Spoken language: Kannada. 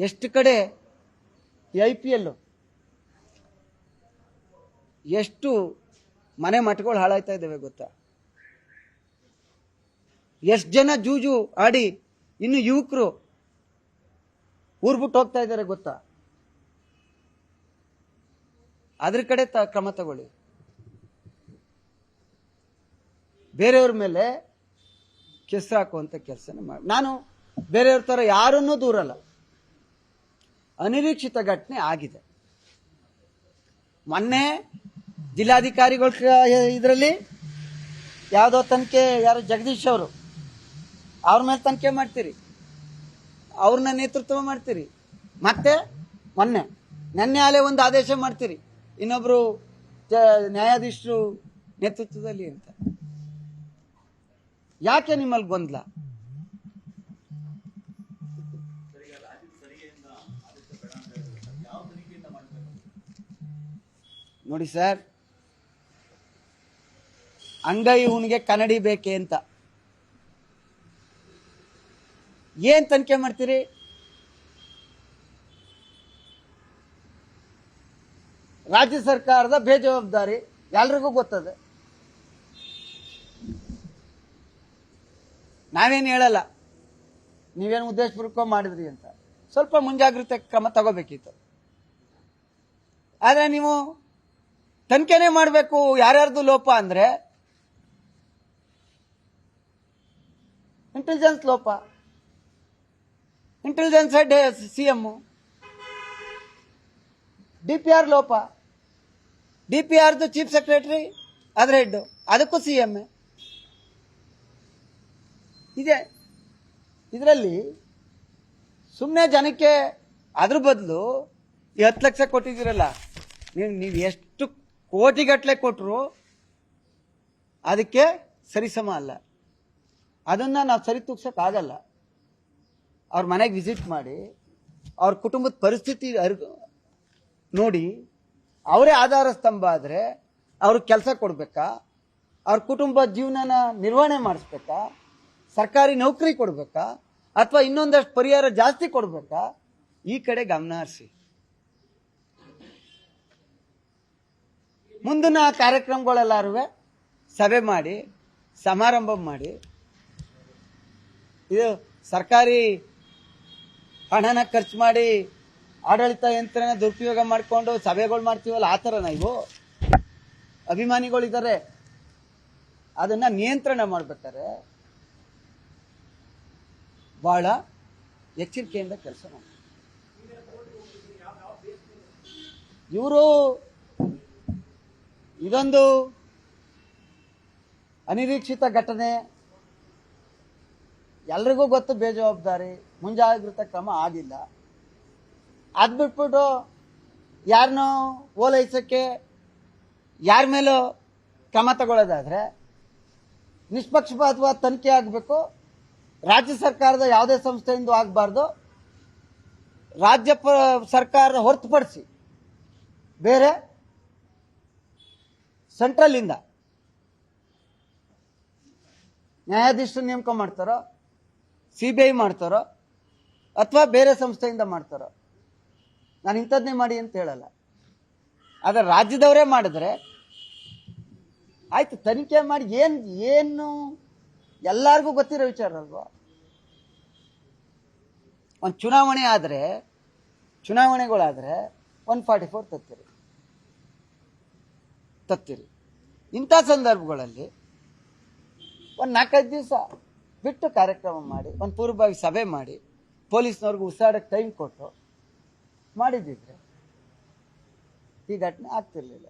ಎಷ್ಟು ಕಡೆ IPL ಎಷ್ಟು ಮನೆ ಮಠಗಳು ಹಾಳಾಯ್ತಾ ಇದ್ದಾವೆ ಗೊತ್ತಾ? ಎಷ್ಟು ಜನ ಜೂಜು ಆಡಿ ಇನ್ನು ಯುವಕರು ಊರ್ ಬಿಟ್ಟು ಹೋಗ್ತಾ ಇದ್ದಾರೆ ಗೊತ್ತಾ? ಅದ್ರ ಕಡೆ ಕ್ರಮ ತಗೊಳ್ಳಿ. ಬೇರೆಯವ್ರ ಮೇಲೆ ಕೆಸರು ಹಾಕುವಂತ ಕೆಲಸನ ಮಾಡಿ. ನಾನು ಬೇರೆಯವ್ರ ತರ ಯಾರನ್ನೂ ದೂರಲ್ಲ. ಅನಿರೀಕ್ಷಿತ ಘಟನೆ ಆಗಿದೆ. ಮೊನ್ನೆ ಜಿಲ್ಲಾಧಿಕಾರಿಗಳ ಇದರಲ್ಲಿ ಯಾವುದೋ ತನಿಖೆ, ಯಾರು ಜಗದೀಶ್ ಅವರು, ಅವ್ರ ಮೇಲೆ ತನಿಖೆ ಮಾಡ್ತೀರಿ, ಅವ್ರನ್ನ ನೇತೃತ್ವ ಮಾಡ್ತೀರಿ. ಮತ್ತೆ ನೆನ್ನೆ ಆಲೆ ಒಂದು ಆದೇಶ ಮಾಡ್ತೀರಿ ಇನ್ನೊಬ್ರು ನ್ಯಾಯಾಧೀಶರು ನೇತೃತ್ವದಲ್ಲಿ ಅಂತ. ಯಾಕೆ ನಿಮ್ಮಲ್ಲಿ ಗೊಂದಲ? ನೋಡಿ ಸರ್, ಅಂಗೈ ಹುಣ್ಣಿಗೆ ಕನ್ನಡಿ ಬೇಕೆ ಅಂತ ಏನ್ ತನಿಖೆ ಮಾಡ್ತೀರಿ? ರಾಜ್ಯ ಸರ್ಕಾರದ ಬೇಜವಾಬ್ದಾರಿ ಎಲ್ರಿಗೂ ಗೊತ್ತದೆ. ನಾವೇನು ಹೇಳಲ್ಲ, ನೀವೇನು ಉದ್ದೇಶಪೂರ್ವಕ ಮಾಡಿದ್ರಿ ಅಂತ. ಸ್ವಲ್ಪ ಮುಂಜಾಗ್ರತೆ ಕ್ರಮ ತಗೋಬೇಕಿತ್ತು. ಆದ್ರೆ ನೀವು ತನಿಖೆನೇ ಮಾಡಬೇಕು ಯಾರ್ಯಾರ್ದು ಲೋಪ ಅಂದ್ರೆ ಇಂಟೆಲಿಜೆನ್ಸ್ ಲೋಪ, ಇಂಟೆಲಿಜೆನ್ಸ್ ಹೆಡ್ CM, DPR ಲೋಪ, DPRದು ಚೀಫ್ ಸೆಕ್ರೆಟರಿ ಅದ್ರ ಹೆಡ್, ಅದಕ್ಕೂ CM ಇದೆ. ಇದರಲ್ಲಿ ಸುಮ್ಮನೆ ಜನಕ್ಕೆ ಅದ್ರ ಬದಲು 10 ಲಕ್ಷ ಕೊಟ್ಟಿದ್ದೀರಲ್ಲ, ನೀವು ಎಷ್ಟು ಕೋಟಿಗಟ್ಟಲೆ ಕೊಟ್ಟರು ಅದಕ್ಕೆ ಸರಿಸಮ ಅಲ್ಲ. ಅದನ್ನ ನಾವು ಸರಿ ತೂಗ್ಸಕ್ಕಾಗಲ್ಲ. ಅವ್ರ ಮನೆಗೆ ವಿಸಿಟ್ ಮಾಡಿ ಅವ್ರ ಕುಟುಂಬದ ಪರಿಸ್ಥಿತಿ ನೋಡಿ, ಅವರೇ ಆಧಾರ ಸ್ತಂಭ ಆದ್ರೆ ಅವ್ರಿಗೆ ಕೆಲಸ ಕೊಡ್ಬೇಕಾ, ಅವ್ರ ಕುಟುಂಬ ಜೀವನನ ನಿರ್ವಹಣೆ ಮಾಡಿಸ್ಬೇಕಾ, ಸರ್ಕಾರಿ ನೌಕರಿ ಕೊಡ್ಬೇಕಾ, ಅಥವಾ ಇನ್ನೊಂದಷ್ಟು ಪರಿಹಾರ ಜಾಸ್ತಿ ಕೊಡ್ಬೇಕಾ? ಈ ಕಡೆ ಗಮನ ಹರಿಸಿ. ಮುಂದಿನ ಕಾರ್ಯಕ್ರಮಗಳೆಲ್ಲಾರು ಸಭೆ ಮಾಡಿ ಸಮಾರಂಭ ಮಾಡಿ, ಇದು ಸರ್ಕಾರಿ ಹಣನ ಖರ್ಚು ಮಾಡಿ ಆಡಳಿತ ಯಂತ್ರನ ದುರುಪಯೋಗ ಮಾಡಿಕೊಂಡು ಸಭೆಗಳು ಮಾಡ್ತೀವಲ್ಲ, ಆ ಥರನ ಇವು ಅಭಿಮಾನಿಗಳಿದ್ದಾರೆ. ಅದನ್ನ ನಿಯಂತ್ರಣ ಮಾಡ್ಬೇಕಾರೆ ಬಹಳ ಎಚ್ಚರಿಕೆಯಿಂದ ಕೆಲಸ ಮಾಡಿ. ಇವರು ಇದೊಂದು ಅನಿರೀಕ್ಷಿತ ಘಟನೆ, ಎಲ್ರಿಗೂ ಗೊತ್ತು, ಬೇಜವಾಬ್ದಾರಿ, ಮುಂಜಾಗ್ರತಾ ಕ್ರಮ ಆಗಿಲ್ಲ. ಅದ್ ಬಿಟ್ಬಿಟ್ಟು ಯಾರನ್ನೋ ಓಲೈಸಕ್ಕೆ ಯಾರ ಮೇಲೂ ಕ್ರಮ ತಗೊಳ್ಳೋದಾದ್ರೆ ನಿಷ್ಪಕ್ಷಪಾತವಾದ ತನಿಖೆ ಆಗಬೇಕು. ರಾಜ್ಯ ಸರ್ಕಾರದ ಯಾವುದೇ ಸಂಸ್ಥೆಯಿಂದ ಆಗಬಾರ್ದು. ರಾಜ್ಯ ಸರ್ಕಾರ ಹೊರತುಪಡಿಸಿ ಬೇರೆ ಸೆಂಟ್ರಲ್ ಇಂದ ನ್ಯಾಯಾಧೀಶರು ನೇಮಕ ಮಾಡ್ತಾರೋ, CBI ಮಾಡ್ತಾರೋ, ಅಥವಾ ಬೇರೆ ಸಂಸ್ಥೆಯಿಂದ ಮಾಡ್ತಾರೋ. ನಾನು ಇಂಥದ್ನೇ ಮಾಡಿ ಅಂತ ಹೇಳಲ್ಲ. ಆದ್ರೆ ರಾಜ್ಯದವರೇ ಮಾಡಿದ್ರೆ ಆಯ್ತು, ತನಿಖೆ ಮಾಡಿ. ಏನು ಎಲ್ಲಾರ್ಗೂ ಗೊತ್ತಿರೋ ವಿಚಾರ ಅಲ್ವಾ? ಒಂದು ಚುನಾವಣೆಗಳಾದ್ರೆ 144 ತತ್ತಿರಿ. ಇಂಥ ಸಂದರ್ಭಗಳಲ್ಲಿ ಒಂದು 4-5 ದಿವಸ ಬಿಟ್ಟು ಕಾರ್ಯಕ್ರಮ ಮಾಡಿ, ಒಂದು ಪೂರ್ವಭಾವಿ ಸಭೆ ಮಾಡಿ, ಪೊಲೀಸ್ನವ್ರಿಗೂ ಉಸಿರಾಡಕ್ಕೆ ಟೈಮ್ ಕೊಟ್ಟು ಮಾಡಿದ್ದಿದ್ರೆ ಈ ಘಟನೆ ಆಗ್ತಿರ್ಲಿಲ್ಲ.